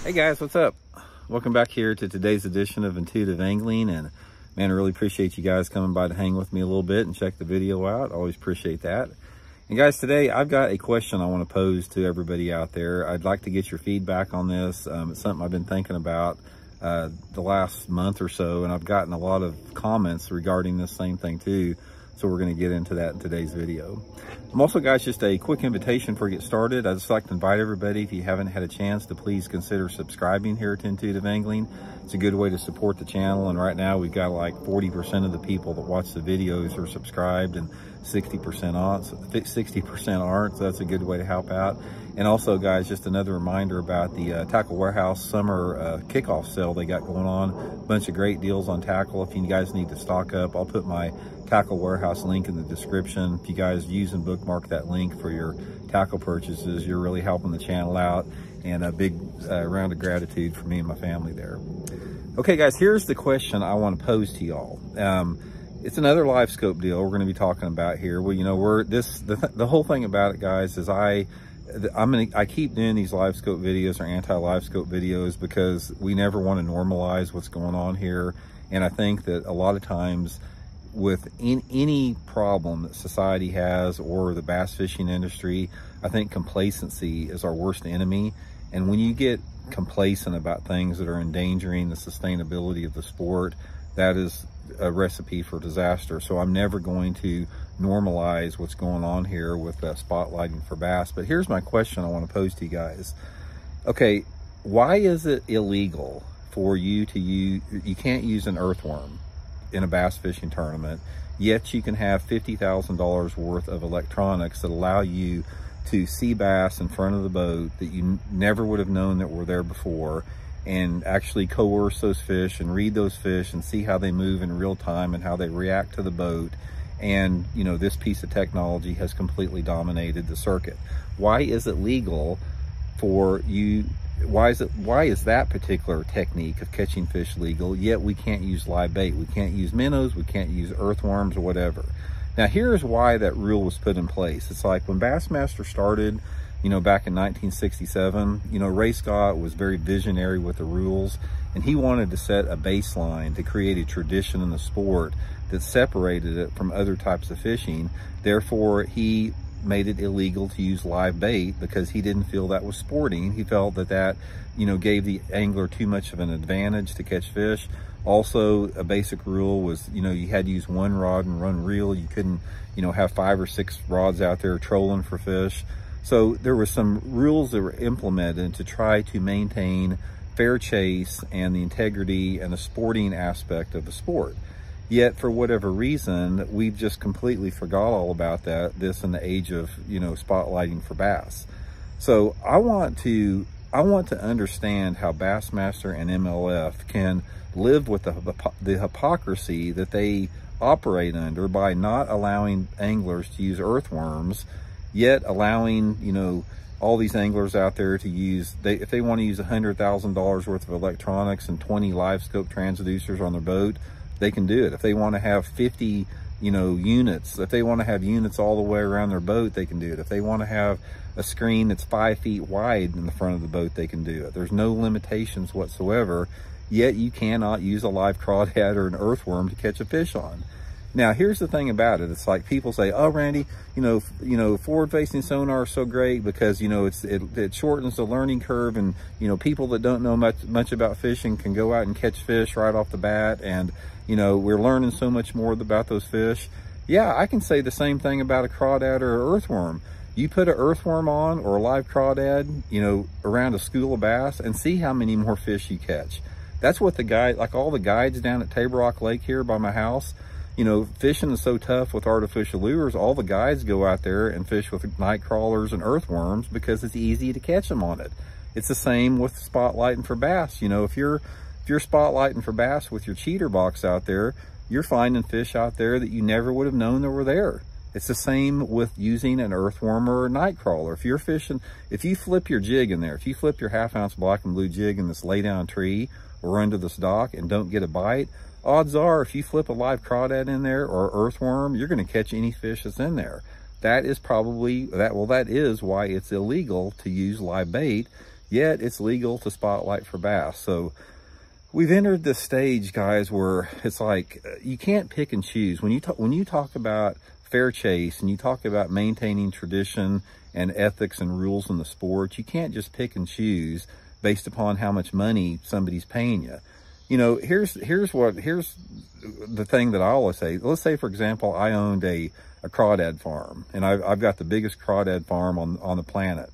Hey guys, what's up? Welcome back here to today's edition of Intuitive Angling. And man, I really appreciate you guys coming by to hang with me a little bit and check the video out. Always appreciate that. And guys, today I've got a question I want to pose to everybody out there. I'd like to get your feedback on this. It's something I've been thinking about the last month or so, and I've gotten a lot of comments regarding this same thing too. So we're going to get into that in today's video. I'm also, guys, just a quick invitation before we get started. I'd just like to invite everybody, if you haven't had a chance, to please consider subscribing here to Intuitive Angling. It's a good way to support the channel. And right now we've got like 40% of the people that watch the videos are subscribed and 60% aren't. So that's a good way to help out. And also, guys, just another reminder about the Tackle Warehouse summer kickoff sale they got going on. A bunch of great deals on tackle. If you guys need to stock up, I'll put my Tackle Warehouse link in the description. If you guys use and bookmark that link for your tackle purchases, you're really helping the channel out, and a big round of gratitude for me and my family there. Okay, guys, here's the question I want to pose to y'all. It's another live scope deal we're going to be talking about here. Well, you know, the whole thing about it, guys, is I keep doing these live scope videos or anti-live scope videos because we never want to normalize what's going on here. And I think that a lot of times with any problem that society has or the bass fishing industry, I think complacency is our worst enemy. And when you get complacent about things that are endangering the sustainability of the sport, that is a recipe for disaster. So I'm never going to normalize what's going on here with spotlighting for bass. But here's my question I want to pose to you guys. Okay, why is it illegal for you to use, you can't use an earthworm in a bass fishing tournament, yet you can have $50,000 worth of electronics that allow you to see bass in front of the boat that you never would have known that were there before, and actually coerce those fish and read those fish and see how they move in real time and how they react to the boat. And you know, this piece of technology has completely dominated the circuit. Why is it legal for you? Why is that particular technique of catching fish legal, yet we can't use live bait? We can't use minnows, we can't use earthworms or whatever. Now here's why that rule was put in place. It's like when Bassmaster started, you know, back in 1967, you know, Ray Scott was very visionary with the rules, and he wanted to set a baseline to create a tradition in the sport that separated it from other types of fishing. Therefore, he made it illegal to use live bait because he didn't feel that was sporting. He felt that you know, gave the angler too much of an advantage to catch fish. Also, a basic rule was, you know, you had to use one rod and run reel. You couldn't, you know, have 5 or 6 rods out there trolling for fish. So there were some rules that were implemented to try to maintain fair chase and the integrity and the sporting aspect of the sport. Yet for whatever reason, we just completely forgot all about this in the age of, you know, spotlighting for bass. So I want to understand how Bassmaster and MLF can live with the hypocrisy that they operate under by not allowing anglers to use earthworms, yet allowing, you know, all these anglers out there to use, if they want to use $100,000 worth of electronics and 20 live scope transducers on their boat, they can do it. If they want to have 50, you know, units, if they want to have units all the way around their boat, they can do it. If they want to have a screen that's 5 feet wide in the front of the boat, they can do it. There's no limitations whatsoever, yet you cannot use a live crawdad or an earthworm to catch a fish on. Now, here's the thing about it. It's like people say, oh, Randy, you know, forward-facing sonar is so great because, you know, it shortens the learning curve, and, you know, people that don't know much about fishing can go out and catch fish right off the bat, and, you know, we're learning so much more about those fish. Yeah, I can say the same thing about a crawdad or an earthworm. You put an earthworm on or a live crawdad, you know, around a school of bass and see how many more fish you catch. That's what like all the guides down at Table Rock Lake here by my house, you know, fishing is so tough with artificial lures. All the guides go out there and fish with night crawlers and earthworms because it's easy to catch them on it. It's the same with spotlighting for bass. You know, if you're spotlighting for bass with your cheater box out there, you're finding fish out there that you never would have known that were there. It's the same with using an earthworm or a night crawler. If you're fishing, if you flip your jig in there, if you flip your 1/2 ounce black and blue jig in this lay down tree or under this dock and don't get a bite, odds are if you flip a live crawdad in there or earthworm, you're going to catch any fish that's in there. That is probably, that is why it's illegal to use live bait. yet it's legal to spotlight for bass. So we've entered this stage, guys, where it's like you can't pick and choose. When you talk about fair chase and you talk about maintaining tradition and ethics and rules in the sport, you can't just pick and choose based upon how much money somebody's paying you. You know, here's the thing that I always say. Let's say, for example, I owned a crawdad farm, and I've got the biggest crawdad farm on the planet.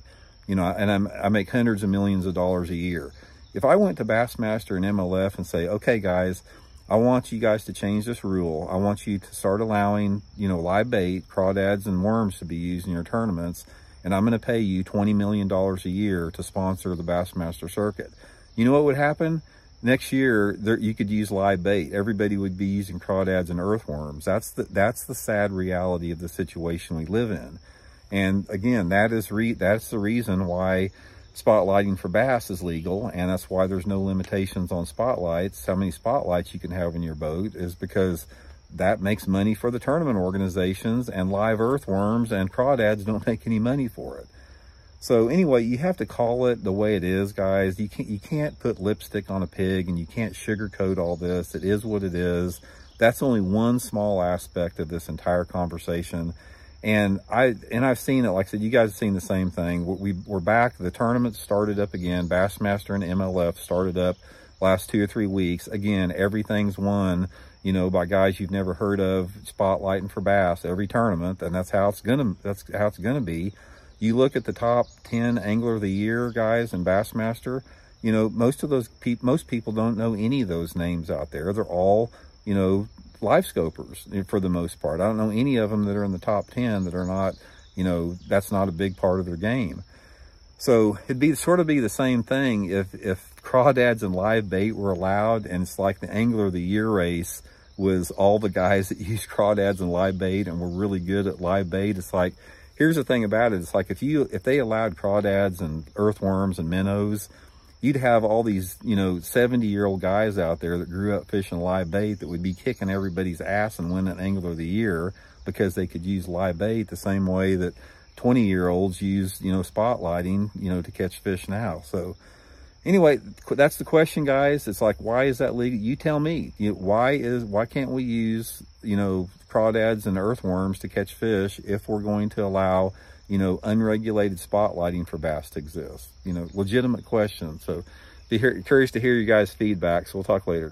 You know, and I make hundreds of millions of dollars a year. If I went to Bassmaster and MLF and say, okay, guys, I want you guys to change this rule. I want you to start allowing, you know, live bait, crawdads, and worms to be used in your tournaments, and I'm going to pay you $20 million a year to sponsor the Bassmaster circuit. You know what would happen? Next year, you could use live bait. Everybody would be using crawdads and earthworms. That's the sad reality of the situation we live in. And again, that's the reason why spotlighting for bass is legal, and that's why there's no limitations on spotlights. How many spotlights you can have in your boat is because that makes money for the tournament organizations, and live earthworms and crawdads don't make any money for it. So anyway, you have to call it the way it is, guys. You can't put lipstick on a pig, and you can't sugarcoat all this. It is what it is. That's only one small aspect of this entire conversation. And I've seen it, like I said, you guys have seen the same thing. We're back. The tournament started up again. Bassmaster and MLF started up last 2 or 3 weeks. Again, everything's won, you know, by guys you've never heard of, spotlighting for bass every tournament, and that's how it's gonna be. You look at the top 10 Angler of the Year guys in Bassmaster, you know, most people don't know any of those names out there. They're all, you know, live scopers for the most part. I don't know any of them that are in the top 10 that are not, you know, that's not a big part of their game. So it'd be the same thing if crawdads and live bait were allowed, and it's like the Angler of the Year race was all the guys that use crawdads and live bait and were really good at live bait. It's like, here's the thing about it. It's like if they allowed crawdads and earthworms and minnows, you'd have all these, you know, 70-year-old guys out there that grew up fishing live bait that would be kicking everybody's ass and winning Angler of the Year because they could use live bait the same way that 20-year-olds use, you know, spotlighting, you know, to catch fish now. So anyway, that's the question, guys. It's like, why is that legal? You tell me. Why can't we use, you know, crawdads and earthworms to catch fish if we're going to allow, you know, unregulated spotlighting for bass to exist? You know, legitimate question. So be curious to hear you guys' feedback. So we'll talk later.